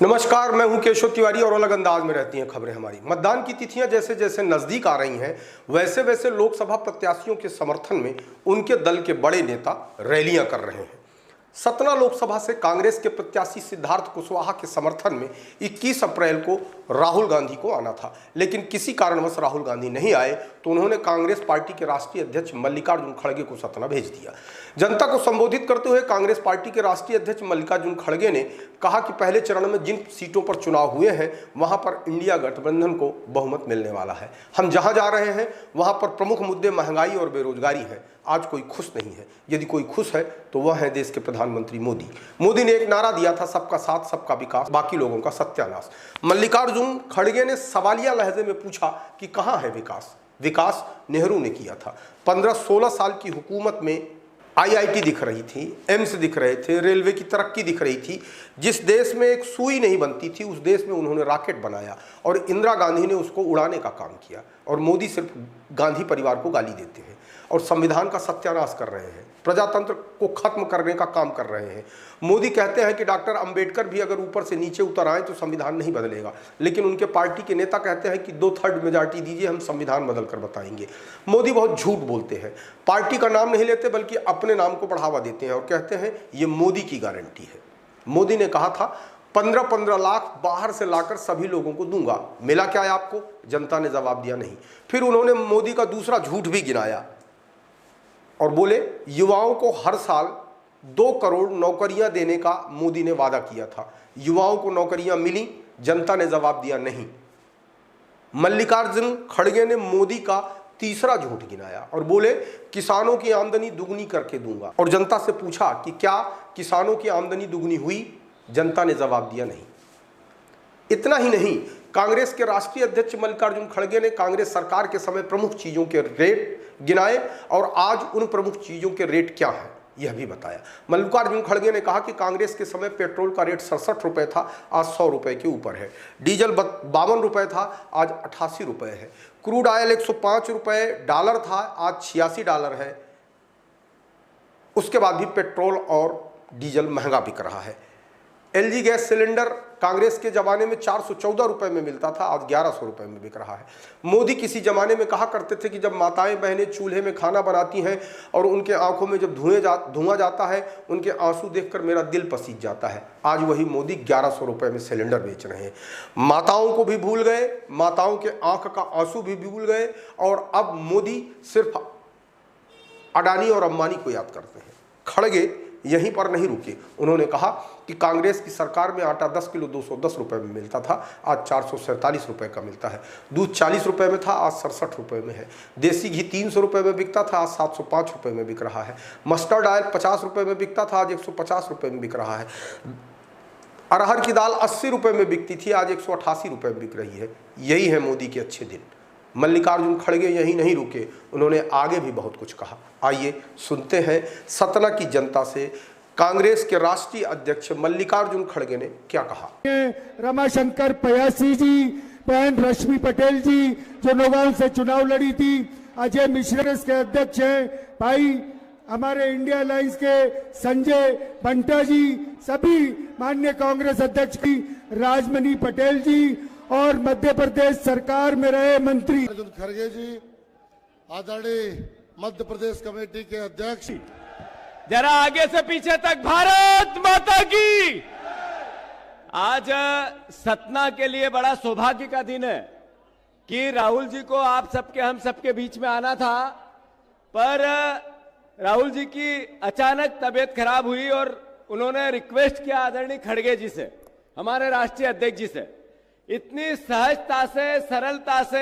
नमस्कार, मैं हूं केशव तिवारी और अलग अंदाज में रहती हैं खबरें हमारी। मतदान की तिथियां जैसे जैसे नजदीक आ रही हैं, वैसे वैसे लोकसभा प्रत्याशियों के समर्थन में उनके दल के बड़े नेता रैलियां कर रहे हैं। सतना लोकसभा से कांग्रेस के प्रत्याशी सिद्धार्थ कुशवाहा के समर्थन में 21 अप्रैल को राहुल गांधी को आना था, लेकिन किसी कारणवश राहुल गांधी नहीं आए तो उन्होंने कांग्रेस पार्टी के राष्ट्रीय अध्यक्ष मल्लिकार्जुन खड़गे को सतना भेज दिया। जनता को संबोधित करते हुए कांग्रेस पार्टी के राष्ट्रीय अध्यक्ष मल्लिकार्जुन खड़गे ने कहा कि पहले चरण में जिन सीटों पर चुनाव हुए हैं वहां पर इंडिया गठबंधन को बहुमत मिलने वाला है। हम जहां जा रहे हैं वहां पर प्रमुख मुद्दे महंगाई और बेरोजगारी है। आज कोई खुश नहीं है, यदि कोई खुश है तो वह है देश के प्रधानमंत्री मोदी ने एक नारा दिया था, सबका साथ सबका विकास, बाकी लोगों का सत्यानाश। मल्लिकार्जुन खड़गे ने सवालिया लहजे में पूछा कि कहां है विकास? विकास नेहरू ने किया था। 15-16 साल की हुकूमत में IIT दिख रही थी, एम्स दिख रहे थे, रेलवे की तरक्की दिख रही थी। जिस देश में एक सुई नहीं बनती थी उस देश में उन्होंने रॉकेट बनाया और इंदिरा गांधी ने उसको उड़ाने का काम किया। और मोदी सिर्फ गांधी परिवार को गाली देते हैं और संविधान का सत्यानाश कर रहे हैं, प्रजातंत्र को खत्म करने का काम कर रहे हैं। मोदी कहते हैं कि डॉक्टर अंबेडकर भी अगर ऊपर से नीचे उतर आए तो संविधान नहीं बदलेगा, लेकिन उनके पार्टी के नेता कहते हैं कि 2/3 मेजॉरिटी दीजिए, हम संविधान बदल कर बताएंगे। मोदी बहुत झूठ बोलते हैं, पार्टी का नाम नहीं लेते बल्कि अपने नाम को बढ़ावा देते हैं और कहते हैं ये मोदी की गारंटी है। मोदी ने कहा था 15-15 लाख बाहर से लाकर सभी लोगों को दूंगा। मिला क्या है आपको? जनता ने जवाब दिया नहीं। फिर उन्होंने मोदी का दूसरा झूठ भी गिनाया और बोले युवाओं को हर साल 2 करोड़ नौकरियां देने का मोदी ने वादा किया था। युवाओं को नौकरियां मिली? जनता ने जवाब दिया नहीं। मल्लिकार्जुन खड़गे ने मोदी का तीसरा झूठ गिनाया और बोले किसानों की आमदनी दुगनी करके दूंगा। और जनता से पूछा कि क्या किसानों की आमदनी दुगनी हुई? जनता ने जवाब दिया नहीं। इतना ही नहीं, कांग्रेस के राष्ट्रीय अध्यक्ष मल्लिकार्जुन खड़गे ने कांग्रेस सरकार के समय प्रमुख चीजों के रेट गिनाए और आज उन प्रमुख चीजों के रेट क्या है यह भी बताया। मल्लिकार्जुन खड़गे ने कहा कि कांग्रेस के समय पेट्रोल का रेट 67 रुपए था, आज 100 रुपए के ऊपर है। डीजल 52 रुपए था, आज 88 रुपए है। क्रूड ऑयल 105 रुपए डॉलर था, आज 86 डॉलर है। उसके बाद भी पेट्रोल और डीजल महंगा बिक रहा है। LG गैस सिलेंडर कांग्रेस के जमाने में 414 रुपए में मिलता था, आज 1100 रुपए में बिक रहा है। मोदी किसी जमाने में कहा करते थे कि जब माताएं बहनें चूल्हे में खाना बनाती हैं और उनके आंखों में जब धुआं जाता है, उनके आंसू देखकर मेरा दिल पसीज जाता है। आज वही मोदी 1100 रुपए में सिलेंडर बेच रहे हैं। माताओं को भी भूल गए, माताओं के आंख का आंसू भी भूल गए और अब मोदी सिर्फ अडानी और अंबानी को याद करते हैं। खड़गे यहीं पर नहीं रुके, उन्होंने कहा कि कांग्रेस की सरकार में आटा 10 किलो 210 रुपए में मिलता था, आज 447 रुपए का मिलता है। दूध 40 रुपए में था, आज 67 रुपए में है। देसी घी 300 रुपए में बिकता था, आज 705 रुपए में बिक रहा है। मस्टर्ड ऑयल 50 रुपए में बिकता था, आज 150 रुपए में बिक रहा है। अरहर की दाल 80 रुपए में बिकती थी, आज 188 रुपए में बिक रही है। यही है मोदी के अच्छे दिन। मल्लिकार्जुन खड़गे यही नहीं रुके, उन्होंने आगे भी बहुत कुछ कहा। आइए सुनते हैं सतना की जनता से कांग्रेस के राष्ट्रीय अध्यक्ष मल्लिकार्जुन खड़गे ने क्या कहा। रमाशंकर पयासी जी, बहन रश्मि पटेल जी जो नौगांव से चुनाव लड़ी थी, अजय मिश्रा के अध्यक्ष हैं, भाई हमारे इंडिया अलायंस के संजय बंटा जी, सभी माननीय कांग्रेस अध्यक्ष की राजमणि पटेल जी और मध्य प्रदेश सरकार में रहे मंत्री अर्जुन खड़गे जी, आदरणीय मध्य प्रदेश कमेटी के अध्यक्ष। जरा आगे से पीछे तक भारत माता की। आज सतना के लिए बड़ा सौभाग्य का दिन है कि राहुल जी को आप सबके हम सबके बीच में आना था, पर राहुल जी की अचानक तबीयत खराब हुई और उन्होंने रिक्वेस्ट किया आदरणीय खड़गे जी से, हमारे राष्ट्रीय अध्यक्ष जी से। इतनी सहजता से, सरलता से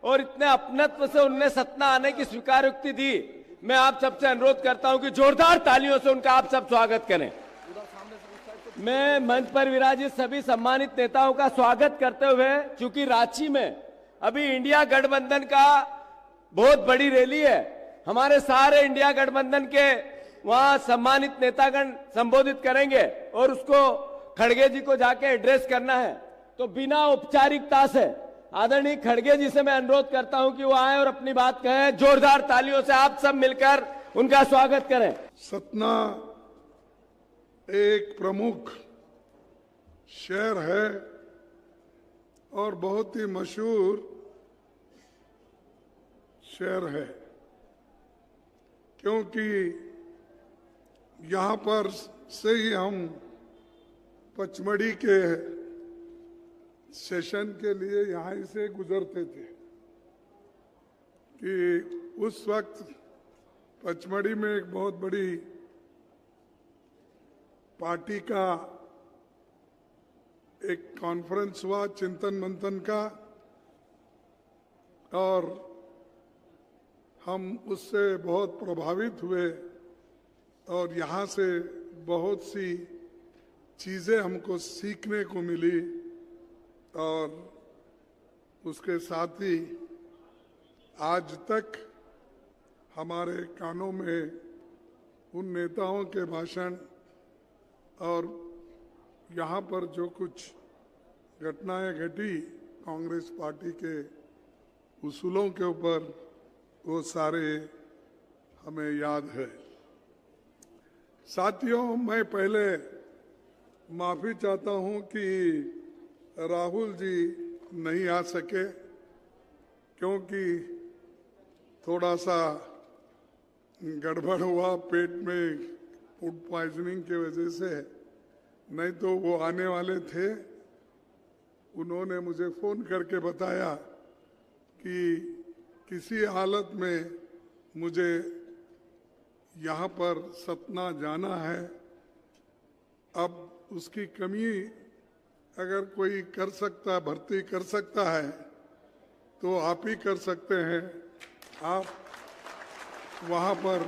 और इतने अपनत्व से उनने सतना आने की स्वीकारोक्ति दी। मैं आप सबसे अनुरोध करता हूं कि जोरदार तालियों से उनका आप सब स्वागत करें। मैं मंच पर विराजित सभी सम्मानित नेताओं का स्वागत करते हुए, चूंकि रांची में अभी इंडिया गठबंधन का बहुत बड़ी रैली है, हमारे सारे इंडिया गठबंधन के वहां सम्मानित नेतागण संबोधित करेंगे और उसको खड़गे जी को जाके एड्रेस करना है, तो बिना औपचारिकता से आदरणीय खड़गे जी से मैं अनुरोध करता हूं कि वो आए और अपनी बात कहें। जोरदार तालियों से आप सब मिलकर उनका स्वागत करें। सतना एक प्रमुख शहर है और बहुत ही मशहूर शहर है, क्योंकि यहाँ पर से ही हम पचमढ़ी के सेशन के लिए यहाँ से गुजरते थे कि उस वक्त पचमढ़ी में एक बहुत बड़ी पार्टी का एक कॉन्फ्रेंस हुआ चिंतन मंथन का, और हम उससे बहुत प्रभावित हुए और यहाँ से बहुत सी चीज़ें हमको सीखने को मिली। और उसके साथ ही आज तक हमारे कानों में उन नेताओं के भाषण और यहाँ पर जो कुछ घटनाएं घटी कांग्रेस पार्टी के उसूलों के ऊपर, वो सारे हमें याद है। साथियों, मैं पहले माफ़ी चाहता हूँ कि राहुल जी नहीं आ सके, क्योंकि थोड़ा सा गड़बड़ हुआ पेट में फूड पॉइजनिंग की वजह से, नहीं तो वो आने वाले थे। उन्होंने मुझे फ़ोन करके बताया कि किसी हालत में मुझे यहाँ पर सतना जाना है, अब उसकी कमी अगर कोई कर सकता, भर्ती कर सकता है तो आप ही कर सकते हैं। आप वहाँ पर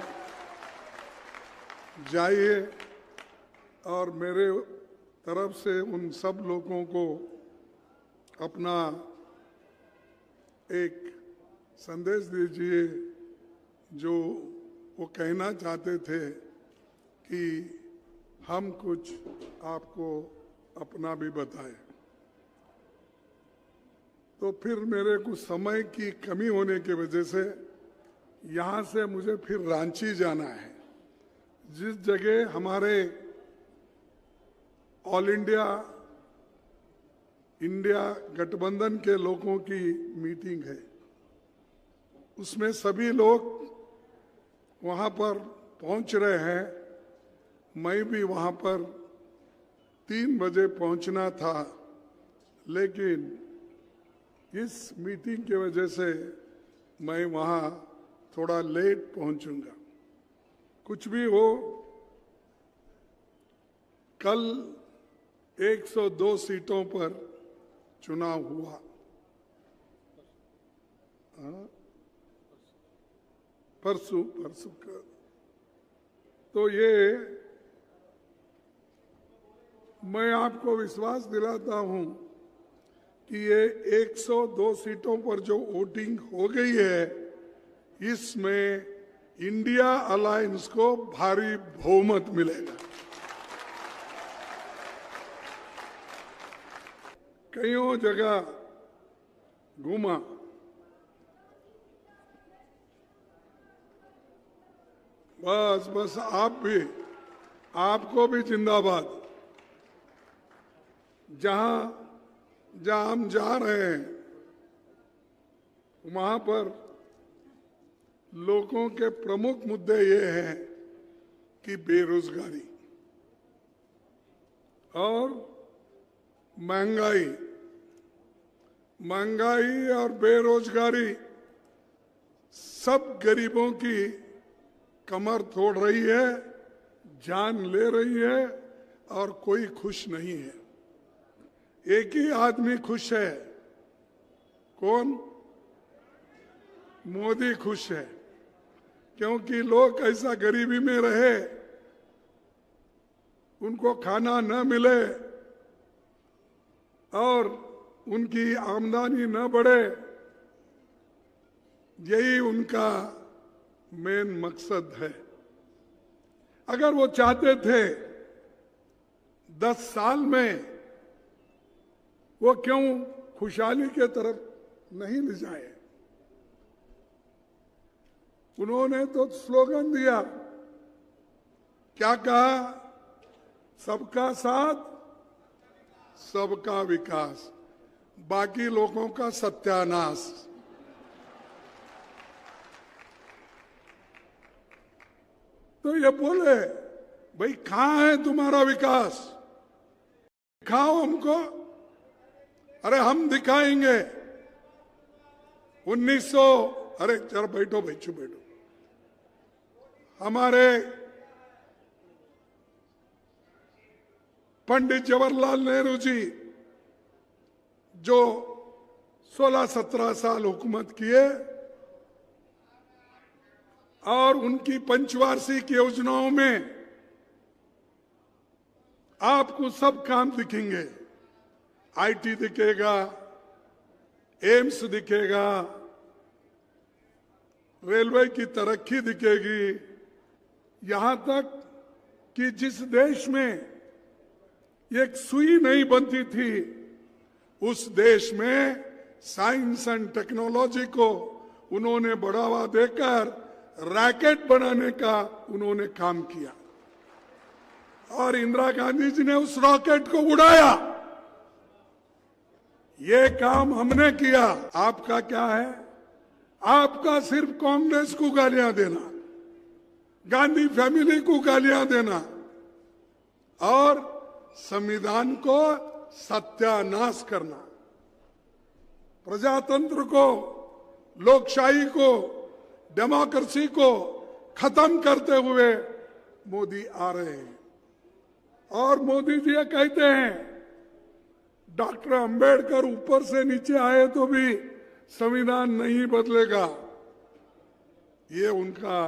जाइए और मेरे तरफ से उन सब लोगों को अपना एक संदेश दीजिए जो वो कहना चाहते थे कि हम कुछ आपको अपना भी बताएं। तो फिर मेरे कुछ समय की कमी होने की वजह से यहाँ से मुझे फिर रांची जाना है, जिस जगह हमारे ऑल इंडिया गठबंधन के लोगों की मीटिंग है। उसमें सभी लोग वहाँ पर पहुँच रहे हैं। मैं भी वहाँ पर 3 बजे पहुँचना था, लेकिन इस मीटिंग की वजह से मैं वहाँ थोड़ा लेट पहुँचूंगा। कुछ भी हो, कल 102 सीटों पर चुनाव हुआ। परसों का तो ये मैं आपको विश्वास दिलाता हूं कि ये 102 सीटों पर जो वोटिंग हो गई है, इसमें इंडिया अलायंस को भारी बहुमत मिलेगा। कईयों जगह घूमा, बस आपको भी जिंदाबाद। जहां हम जा रहे हैं वहां पर लोगों के प्रमुख मुद्दे ये हैं कि बेरोजगारी और महंगाई और बेरोजगारी सब गरीबों की कमर तोड़ रही है, जान ले रही है, और कोई खुश नहीं है। एक ही आदमी खुश है, कौन? मोदी खुश है, क्योंकि लोग ऐसा गरीबी में रहे, उनको खाना न मिले और उनकी आमदनी न बढ़े, यही उनका मेन मकसद है। अगर वो चाहते थे 10 साल में वो क्यों खुशहाली के तरफ नहीं ले जाए? उन्होंने तो स्लोगन दिया, क्या कहा? सबका साथ सबका विकास, बाकी लोगों का सत्यानाश। तो ये बोले, भाई कहां है तुम्हारा विकास, दिखाओ हमको। अरे हम दिखाएंगे। 1900, अरे जरा बैठो भाई, चुप बैठो। हमारे पंडित जवाहरलाल नेहरू जी जो 16-17 साल हुकूमत किए और उनकी पंचवार्षिक योजनाओं में आपको सब काम दिखेंगे। आईटी दिखेगा, एम्स दिखेगा, रेलवे की तरक्की दिखेगी, यहां तक कि जिस देश में एक सुई नहीं बनती थी, उस देश में साइंस एंड टेक्नोलॉजी को उन्होंने बढ़ावा देकर रॉकेट बनाने का उन्होंने काम किया और इंदिरा गांधी जी ने उस रॉकेट को उड़ाया। ये काम हमने किया। आपका क्या है? आपका सिर्फ कांग्रेस को गालियां देना, गांधी फैमिली को गालियां देना और संविधान को सत्यानाश करना, प्रजातंत्र को, लोकशाही को, डेमोक्रेसी को खत्म करते हुए मोदी आ रहे हैं। और मोदी जी ये कहते हैं डॉक्टर अंबेडकर ऊपर से नीचे आए तो भी संविधान नहीं बदलेगा। ये उनका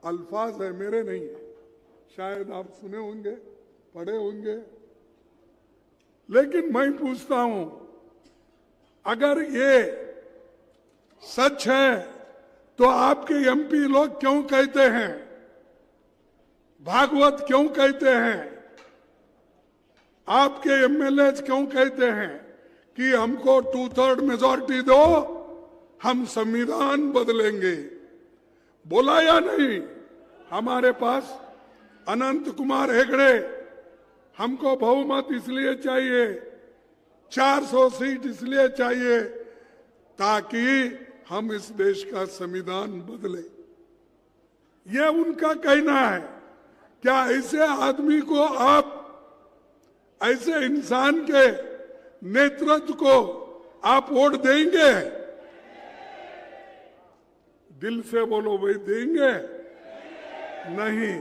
अल्फाज है, मेरे नहीं है। शायद आप सुने होंगे, पढ़े होंगे। लेकिन मैं पूछता हूं, अगर ये सच है तो आपके एमपी लोग क्यों कहते हैं, भागवत क्यों कहते हैं, आपके एमएलए क्यों कहते हैं कि हमको 2/3 मेजॉरिटी दो, हम संविधान बदलेंगे? बोला या नहीं? हमारे पास अनंत कुमार हेगड़े, हमको बहुमत इसलिए चाहिए, 400 सीट इसलिए चाहिए ताकि हम इस देश का संविधान बदले। ये उनका कहना है। क्या ऐसे आदमी को आप, ऐसे इंसान के नेतृत्व को आप वोट देंगे? दिल से बोलो भाई, देंगे? नहीं।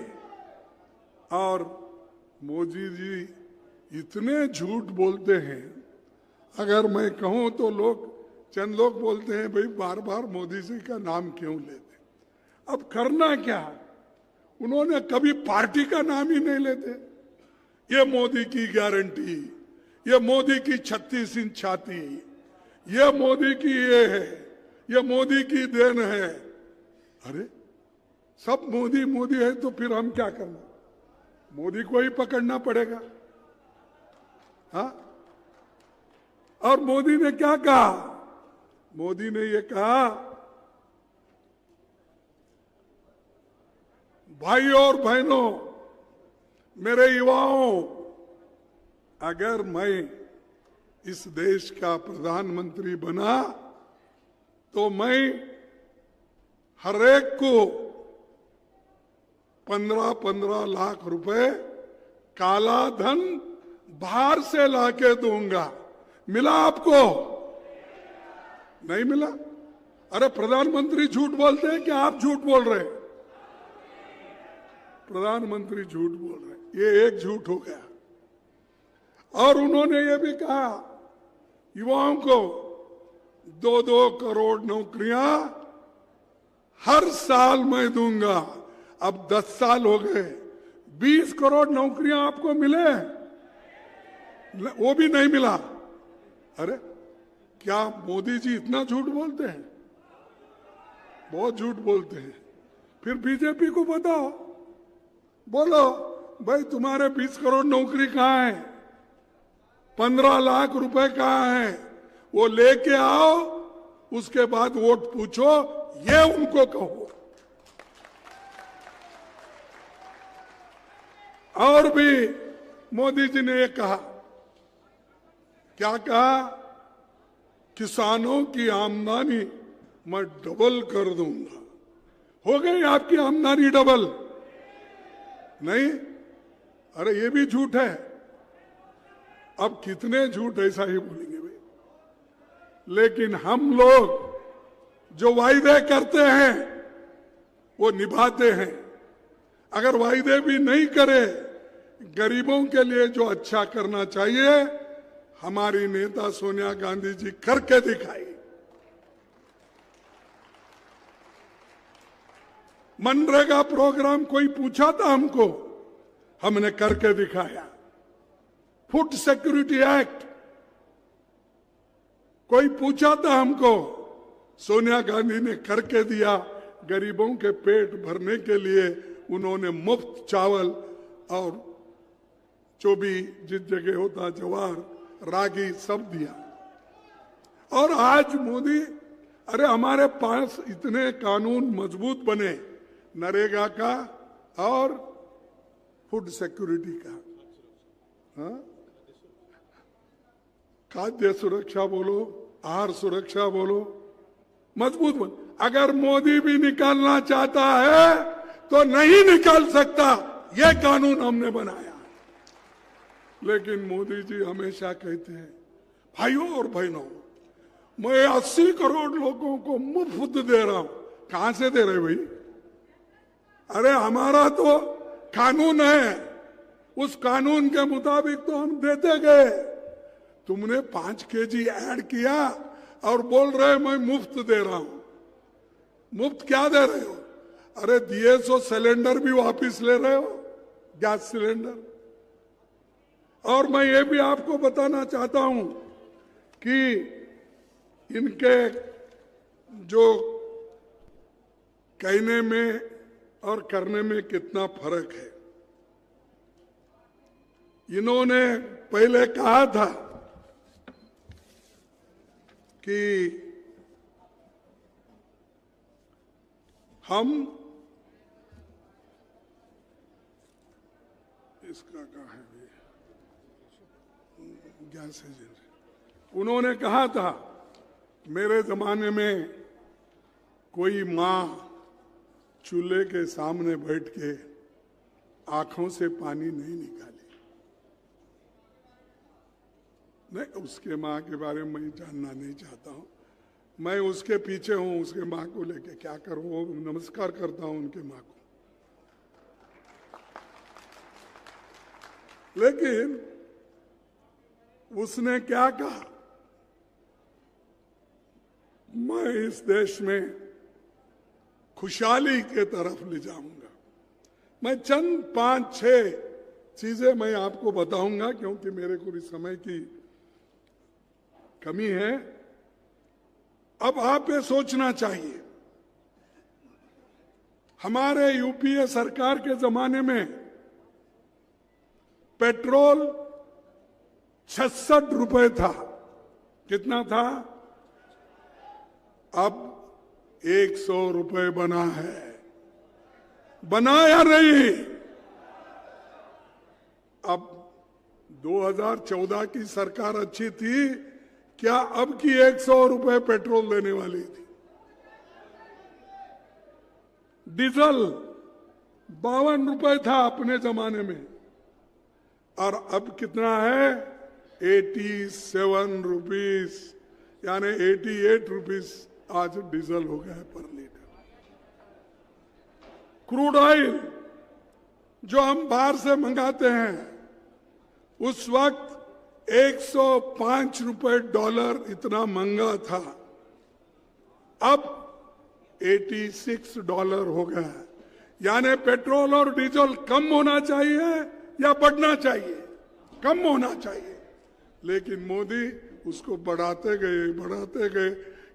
और मोदी जी इतने झूठ बोलते हैं, अगर मैं कहूं तो लोग, चंद लोग बोलते हैं भाई बार बार मोदी जी का नाम क्यों लेते। अब करना क्या? उन्होंने कभी पार्टी का नाम ही नहीं लेते। ये मोदी की गारंटी, ये मोदी की 36 इंच छाती, ये मोदी की ये है, ये मोदी की देन है। अरे सब मोदी मोदी है तो फिर हम क्या करना? मोदी को ही पकड़ना पड़ेगा। हाँ? और मोदी ने क्या कहा? मोदी ने ये कहा, भाइयों और बहनों, मेरे युवाओं, अगर मैं इस देश का प्रधानमंत्री बना तो मैं हर एक को 15-15 लाख रुपए काला धन बाहर से लाके दूंगा। मिला आपको? नहीं मिला? अरे प्रधानमंत्री झूठ बोलते हैं कि आप झूठ बोल रहे हैं? प्रधानमंत्री झूठ बोल रहे हैं। ये एक झूठ हो गया। और उन्होंने ये भी कहा युवाओं को 2-2 करोड़ नौकरियां हर साल मैं दूंगा। अब 10 साल हो गए, 20 करोड़ नौकरियां आपको मिले? वो भी नहीं मिला। अरे क्या मोदी जी इतना झूठ बोलते हैं? बहुत झूठ बोलते हैं। फिर बीजेपी को बताओ, बोलो भाई तुम्हारे 20 करोड़ नौकरी कहां है, 15 लाख रुपए कहां है, वो लेके आओ, उसके बाद वोट पूछो, ये उनको कहो। और भी मोदी जी ने ये कहा क्या कहा? किसानों की आमदनी मैं डबल कर दूंगा। हो गई आपकी आमदनी डबल? नहीं, अरे ये भी झूठ है। अब कितने झूठ ऐसा ही बोलेंगे भाई। लेकिन हम लोग जो वायदे करते हैं वो निभाते हैं। अगर वायदे भी नहीं करे, गरीबों के लिए जो अच्छा करना चाहिए हमारी नेता सोनिया गांधी जी करके दिखाई। मनरेगा प्रोग्राम कोई पूछा था हमको, हमने करके दिखाया। फूड सिक्योरिटी एक्ट कोई पूछा था हमको, सोनिया गांधी ने करके दिया। गरीबों के पेट भरने के लिए उन्होंने मुफ्त चावल और जो भी जिस जगह होता ज्वार रागी सब दिया। और आज मोदी, अरे हमारे पास इतने कानून मजबूत बने, नरेगा का और फूड सिक्योरिटी का, हाँ? खाद्य सुरक्षा बोलो, आहार सुरक्षा बोलो, मजबूत बन। अगर मोदी भी निकालना चाहता है तो नहीं निकाल सकता। यह कानून हमने बनाया। लेकिन मोदी जी हमेशा कहते हैं, भाइयों और बहनों, मैं 80 करोड़ लोगों को मुफ्त दे रहा हूं। कहां से दे रहे भाई? अरे हमारा तो कानून है, उस कानून के मुताबिक तो हम देते गए। तुमने 5 केजी ऐड किया और बोल रहे मैं मुफ्त दे रहा हूं। मुफ्त क्या दे रहे हो? अरे दिए सो सिलेंडर भी वापिस ले रहे हो, गैस सिलेंडर। और मैं ये भी आपको बताना चाहता हूं कि इनके जो कहने में और करने में कितना फर्क है। इन्होंने पहले कहा था कि हम, इसका कहा है गैस एजेंसी, उन्होंने कहा था मेरे जमाने में कोई माँ चूल्हे के सामने बैठ के आंखों से पानी नहीं निकाली। नहीं, उसके माँ के बारे में मैं जानना नहीं चाहता हूं। मैं उसके पीछे हूं, उसके माँ को लेके क्या करूं? नमस्कार करता हूं उनके माँ को। लेकिन उसने क्या कहा? मैं इस देश में खुशहाली के तरफ ले जाऊंगा। मैं चंद 5-6 चीजें मैं आपको बताऊंगा, क्योंकि मेरे को भी समय की कमी है। अब आप ये सोचना चाहिए, हमारे यूपीए सरकार के जमाने में पेट्रोल 66 रुपए था। कितना था? अब 100 रुपए बना है। बना या नहीं? अब 2014 की सरकार अच्छी थी क्या? अब की 100 रुपए पेट्रोल देने वाली थी। डीजल 52 रुपए था अपने जमाने में, और अब कितना है? 87 रुपीस, यानी 88 रुपीस आज डीजल हो गया है पर लीटर। क्रूड ऑयल जो हम बाहर से मंगाते हैं, उस वक्त 105 रुपए डॉलर इतना महंगा था, अब 86 डॉलर हो गया है। यानी पेट्रोल और डीजल कम होना चाहिए या बढ़ना चाहिए? कम होना चाहिए। लेकिन मोदी उसको बढ़ाते गए,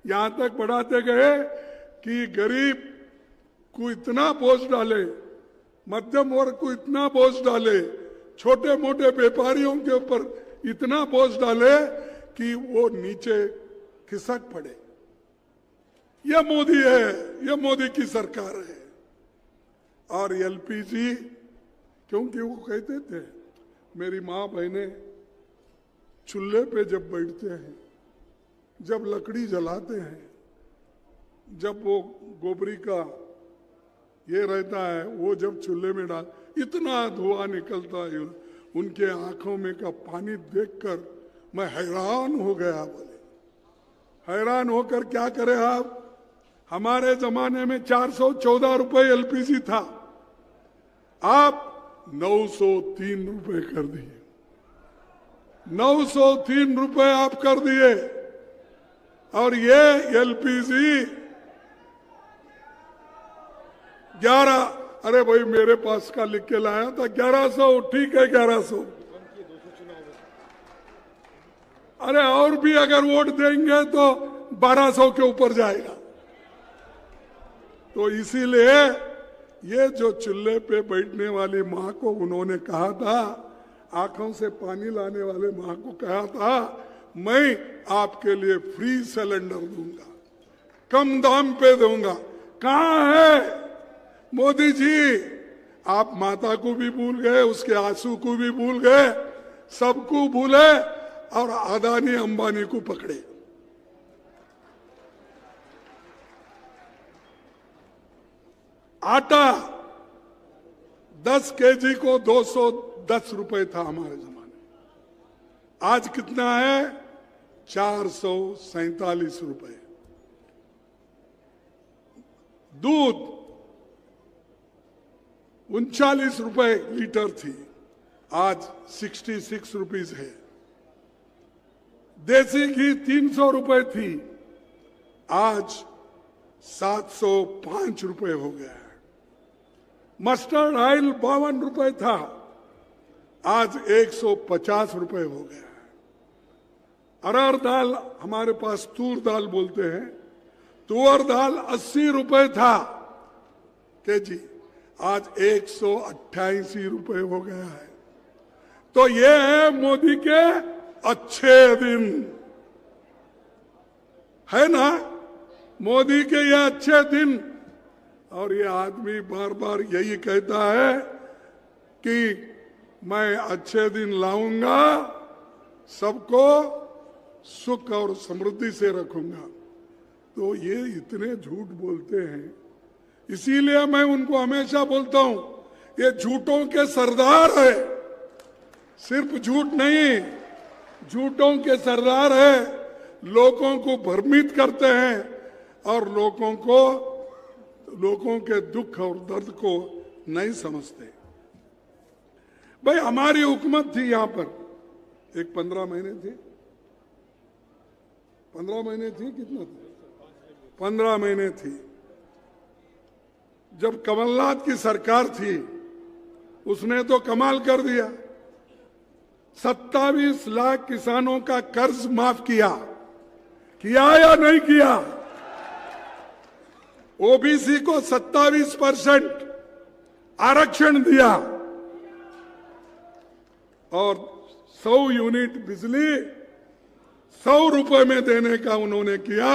यहां तक बढ़ाते गए कि गरीब को इतना बोझ डाले, मध्यम वर्ग को इतना बोझ डाले, छोटे मोटे व्यापारियों के ऊपर इतना बोझ डाले कि वो नीचे खिसक पड़े। यह मोदी है, यह मोदी की सरकार है। और एलपीजी, क्योंकि वो कहते थे मेरी माँ बहनें चूल्हे पे जब बैठते हैं, जब लकड़ी जलाते हैं, जब वो गोबरी का ये रहता है, वो जब चूल्हे में डाल, इतना धुआं निकलता है, उनके आंखों में का पानी देखकर मैं हैरान हो गया। बोले हैरान होकर क्या करें आप? हमारे जमाने में 414 रुपए एलपीजी था, आप 903 रुपए कर दिए। 903 रुपए आप कर दिए। और ये एलपीजी 11, अरे भाई मेरे पास का लिख के लाया था 1100, ठीक है 1100। अरे और भी अगर वोट देंगे तो 1200 के ऊपर जाएगा। तो इसीलिए ये जो चूल्हे पे बैठने वाली माँ को उन्होंने कहा था, आंखों से पानी लाने वाले माँ को कहा था, मैं आपके लिए फ्री सिलेंडर दूंगा, कम दाम पे दूंगा। कहाँ है मोदी जी? आप माता को भी भूल गए, उसके आंसू को भी भूल गए, सबको भूले और अदानी अंबानी को पकड़े। आटा 10 केजी को 210 रुपए था हमारे जमाने, आज कितना है? 447 रुपए। दूध 39 रुपए लीटर थी, आज 66 रुपीज है। देसी घी 300 रुपए थी, आज 705 रुपए हो गया है। मस्टर्ड ऑयल 52 रुपए था, आज 150 रुपए हो गया है। अरहर दाल, हमारे पास तूर दाल बोलते हैं, तुअर दाल 80 रुपए था केजी, आज 188 रुपए हो गया है। तो ये है मोदी के अच्छे दिन, है ना? मोदी के ये अच्छे दिन। और ये आदमी बार बार यही कहता है कि मैं अच्छे दिन लाऊंगा, सबको सुख और समृद्धि से रखूंगा। तो ये इतने झूठ बोलते हैं, इसीलिए मैं उनको हमेशा बोलता हूं, ये झूठों के सरदार है, सिर्फ झूठ नहीं, झूठों के सरदार है। लोगों को भ्रमित करते हैं और लोगों के दुख और दर्द को नहीं समझते। भाई हमारी हुकूमत थी यहां पर, एक 15 महीने थी, 15 महीने थी, कितना था? 15 महीने थी। जब कमलनाथ की सरकार थी, उसने तो कमाल कर दिया, 27 लाख किसानों का कर्ज माफ किया या नहीं किया? ओबीसी को 27% आरक्षण दिया और 100 यूनिट बिजली 100 रुपए में देने का उन्होंने किया।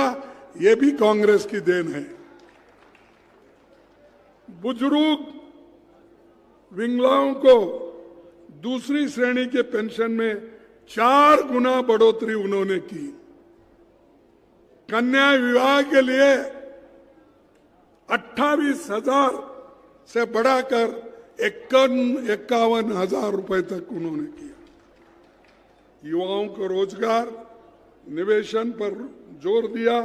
ये भी कांग्रेस की देन है। बुजुर्ग विकलांगों को दूसरी श्रेणी के पेंशन में 4 गुना बढ़ोतरी उन्होंने की। कन्या विवाह के लिए 28,000 से बढ़ाकर 51,000 रुपए तक उन्होंने किया। युवाओं को रोजगार, निवेशन पर जोर दिया।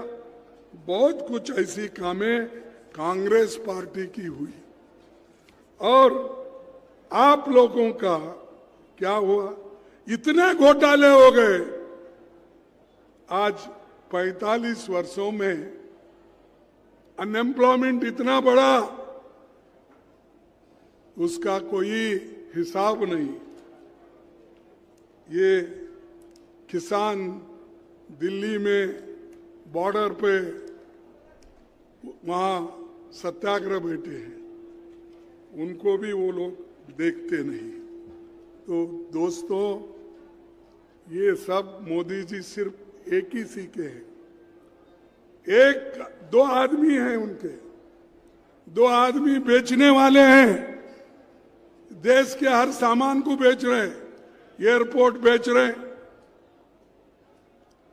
बहुत कुछ ऐसी कामें कांग्रेस पार्टी की हुई। और आप लोगों का क्या हुआ? इतने घोटाले हो गए। आज 45 वर्षों में अनएम्प्लॉयमेंट इतना बढ़ा, उसका कोई हिसाब नहीं। ये किसान दिल्ली में बॉर्डर पे वहां सत्याग्रह बैठे हैं, उनको भी वो लोग देखते नहीं। तो दोस्तों, ये सब मोदी जी सिर्फ एक ही सीखे हैं। दो आदमी हैं उनके, 2 आदमी बेचने वाले हैं। देश के हर सामान को बेच रहे हैं, एयरपोर्ट बेच रहे हैं,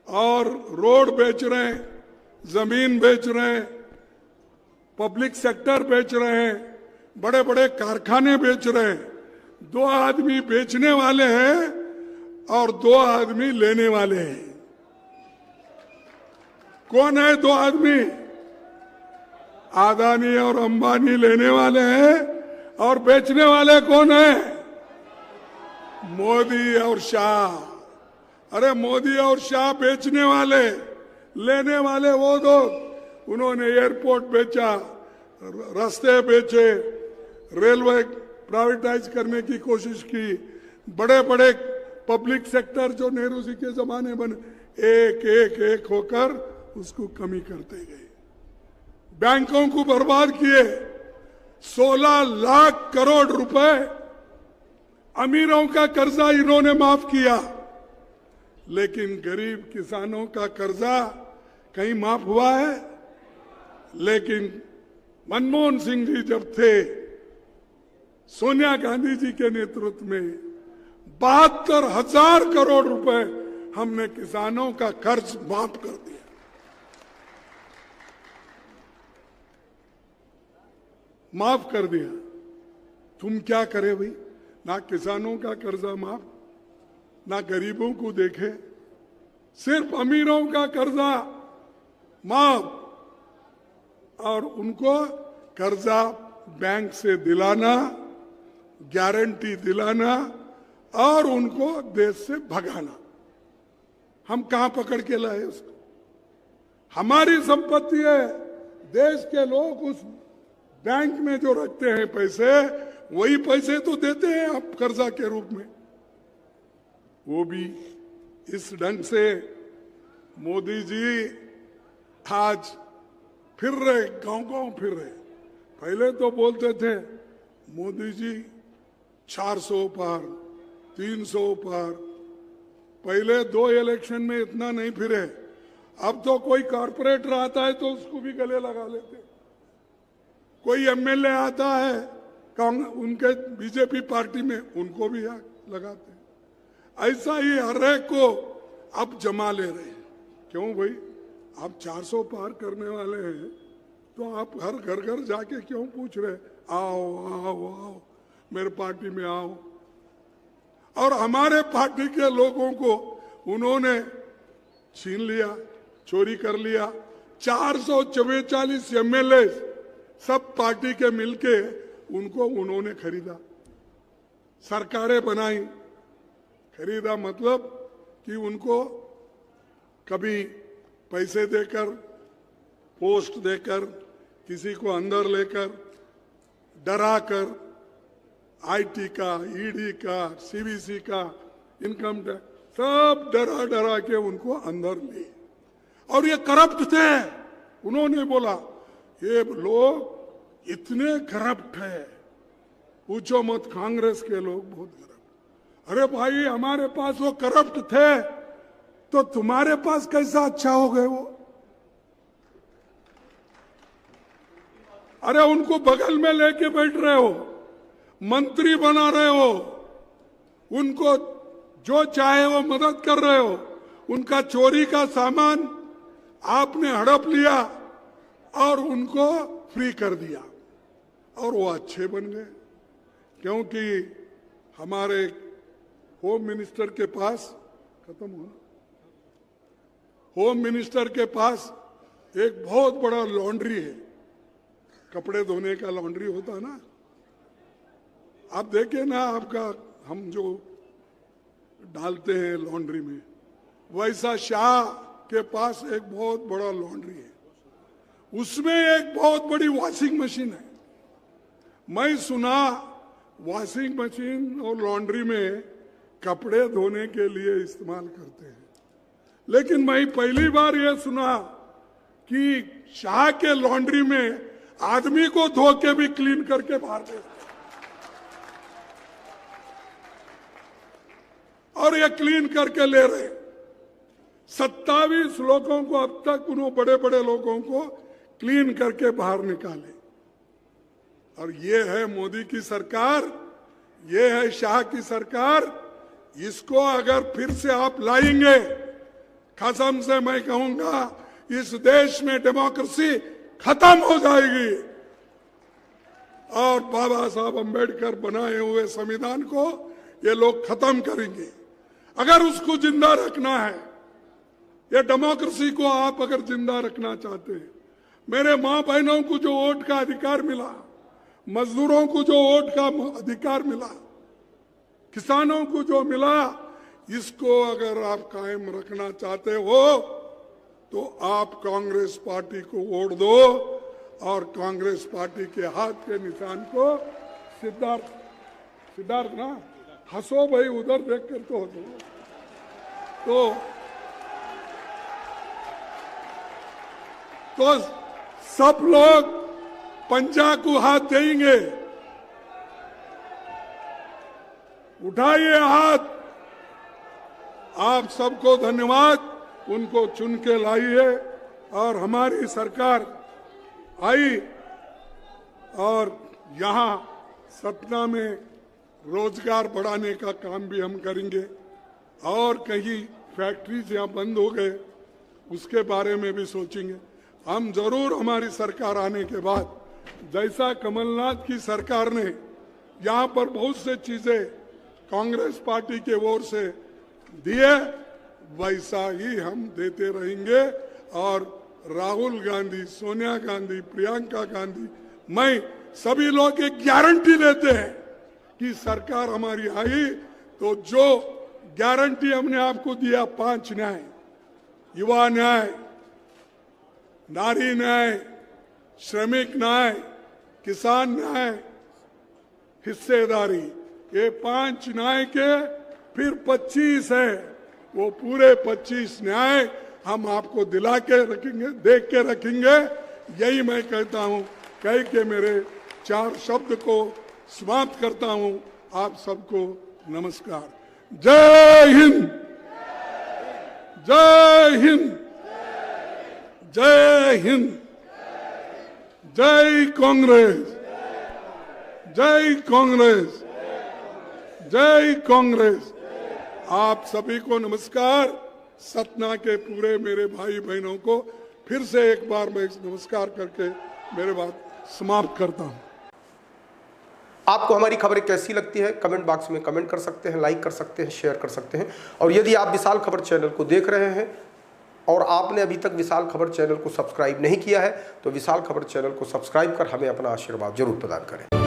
और रोड बेच रहे हैं, जमीन बेच रहे हैं, पब्लिक सेक्टर बेच रहे हैं, बड़े बड़े कारखाने बेच रहे हैं। 2 आदमी बेचने वाले हैं और 2 आदमी लेने वाले हैं। कौन है 2 आदमी? अदानी और अंबानी लेने वाले हैं और बेचने वाले कौन है? मोदी और शाह। अरे मोदी और शाह बेचने वाले, लेने वाले वो लोग। उन्होंने एयरपोर्ट बेचा, रास्ते बेचे, रेलवे प्राइवेटाइज करने की कोशिश की, बड़े बड़े पब्लिक सेक्टर जो नेहरू जी के जमाने बने, एक एक एक होकर उसको कमी करते गए। बैंकों को बर्बाद किए। 16 लाख करोड़ रुपए अमीरों का कर्जा इन्होंने माफ किया, लेकिन गरीब किसानों का कर्जा कहीं माफ हुआ है? लेकिन मनमोहन सिंह जी जब थे, सोनिया गांधी जी के नेतृत्व में 72,000 करोड़ रुपए हमने किसानों का कर्ज माफ कर दिया। माफ कर दिया। तुम क्या करे भाई? ना किसानों का कर्जा माफ, ना गरीबों को देखे, सिर्फ अमीरों का कर्जा माफ, और उनको कर्जा बैंक से दिलाना, गारंटी दिलाना और उनको देश से भगाना। हम कहां पकड़ के लाए उसको? हमारी संपत्ति है। देश के लोग उस बैंक में जो रखते हैं पैसे, वही पैसे तो देते हैं आप कर्जा के रूप में। वो भी इस ढंग से मोदी जी आज फिर रहे, गांव-गांव फिर रहे। पहले तो बोलते थे मोदी जी 400 पार, 300 पार। पहले 2 इलेक्शन में इतना नहीं फिरे। अब तो कोई कॉर्पोरेटर आता है तो उसको भी गले लगा लेते। कोई एमएलए आता है उनके बीजेपी पार्टी में, उनको भी लगाते हैं। ऐसा ही हर एक को अब जमा ले रहे हैं। क्यों भाई? आप 400 पार करने वाले हैं तो आप हर घर घर जाके क्यों पूछ रहे? आओ आओ आओ, मेरे पार्टी में आओ। और हमारे पार्टी के लोगों को उन्होंने छीन लिया, चोरी कर लिया। 444 एमएलए सब पार्टी के मिलके उनको उन्होंने खरीदा, सरकारें बनाई। खरीदा मतलब कि उनको कभी पैसे देकर, पोस्ट देकर, किसी को अंदर लेकर, डराकर, आईटी का, ईडी का, सीबीसी का, इनकम टैक्स, सब डरा डरा के उनको अंदर लिए। और ये करप्ट थे। उन्होंने बोला ये लोग इतने करप्ट है, पूछो मत, कांग्रेस के लोग बहुत करप्ट। अरे भाई, हमारे पास वो करप्ट थे तो तुम्हारे पास कैसा अच्छा हो गए वो? अरे उनको बगल में लेके बैठ रहे हो, मंत्री बना रहे हो, उनको जो चाहे वो मदद कर रहे हो। उनका चोरी का सामान आपने हड़प लिया और उनको फ्री कर दिया और वो अच्छे बन गए। क्योंकि हमारे होम मिनिस्टर के पास, खत्म हो ना, होम मिनिस्टर के पास एक बहुत बड़ा लॉन्ड्री है। कपड़े धोने का लॉन्ड्री होता है ना, आप देखें ना, आपका हम जो डालते हैं लॉन्ड्री में, वैसा शाह के पास एक बहुत बड़ा लॉन्ड्री है। उसमें एक बहुत बड़ी वॉशिंग मशीन है। मैं सुना वॉशिंग मशीन और लॉन्ड्री में कपड़े धोने के लिए इस्तेमाल करते हैं, लेकिन मैं पहली बार यह सुना कि शाह के लॉन्ड्री में आदमी को धो के भी क्लीन करके बाहर भेजते, और ये क्लीन करके ले रहे। 27 लोगों को अब तक, उन्होंने बड़े बड़े लोगों को क्लीन करके बाहर निकाले। और ये है मोदी की सरकार, ये है शाह की सरकार। इसको अगर फिर से आप लाएंगे, कसम से मैं कहूंगा इस देश में डेमोक्रेसी खत्म हो जाएगी और बाबा साहब अंबेडकर बनाए हुए संविधान को ये लोग खत्म करेंगे। अगर उसको जिंदा रखना है, ये डेमोक्रेसी को आप अगर जिंदा रखना चाहते हैं, मेरे मां बहनों को जो वोट का अधिकार मिला, मजदूरों को जो वोट का अधिकार मिला, किसानों को जो मिला, इसको अगर आप कायम रखना चाहते हो तो आप कांग्रेस पार्टी को वोट दो और कांग्रेस पार्टी के हाथ के निशान को सिद्धार्थ ना हंसो भाई, उधर देख कर तो हंसो। तो सब लोग पंजा को हाथ देंगे। उठाइए हाथ। आप सबको धन्यवाद। उनको चुन के लाइए और हमारी सरकार आई और यहाँ सतना में रोजगार बढ़ाने का काम भी हम करेंगे और कहीं फैक्ट्रीज यहाँ बंद हो गए उसके बारे में भी सोचेंगे। हम जरूर हमारी सरकार आने के बाद, जैसा कमलनाथ की सरकार ने यहाँ पर बहुत से चीजें कांग्रेस पार्टी के ओर से दिए, वैसा ही हम देते रहेंगे। और राहुल गांधी, सोनिया गांधी, प्रियंका गांधी, मैं सभी लोग एक गारंटी देते हैं कि सरकार हमारी आई तो जो गारंटी हमने आपको दिया, 5 न्याय, युवा न्याय, नारी न्याय, श्रमिक न्याय, किसान न्याय, हिस्सेदारी, ये 5 न्याय के फिर 25 है, वो पूरे 25 न्याय हम आपको दिला के रखेंगे, देख के रखेंगे। यही मैं कहता हूं, कह के मेरे 4 शब्द को समाप्त करता हूं। आप सबको नमस्कार। जय हिंद, जय हिंद, जय हिंद, जय कांग्रेस, जय कांग्रेस, जय कांग्रेस। आप सभी को नमस्कार। सतना के पूरे मेरे भाई बहनों को फिर से एक बार मैं नमस्कार करके मेरे बात समाप्त करता हूं। आपको हमारी खबरें कैसी लगती है कमेंट बॉक्स में कमेंट कर सकते हैं, लाइक कर सकते हैं, शेयर कर सकते हैं। और यदि आप विशाल खबर चैनल को देख रहे हैं और आपने अभी तक विशाल खबर चैनल को सब्सक्राइब नहीं किया है तो विशाल खबर चैनल को सब्सक्राइब कर हमें अपना आशीर्वाद जरूर प्रदान करें।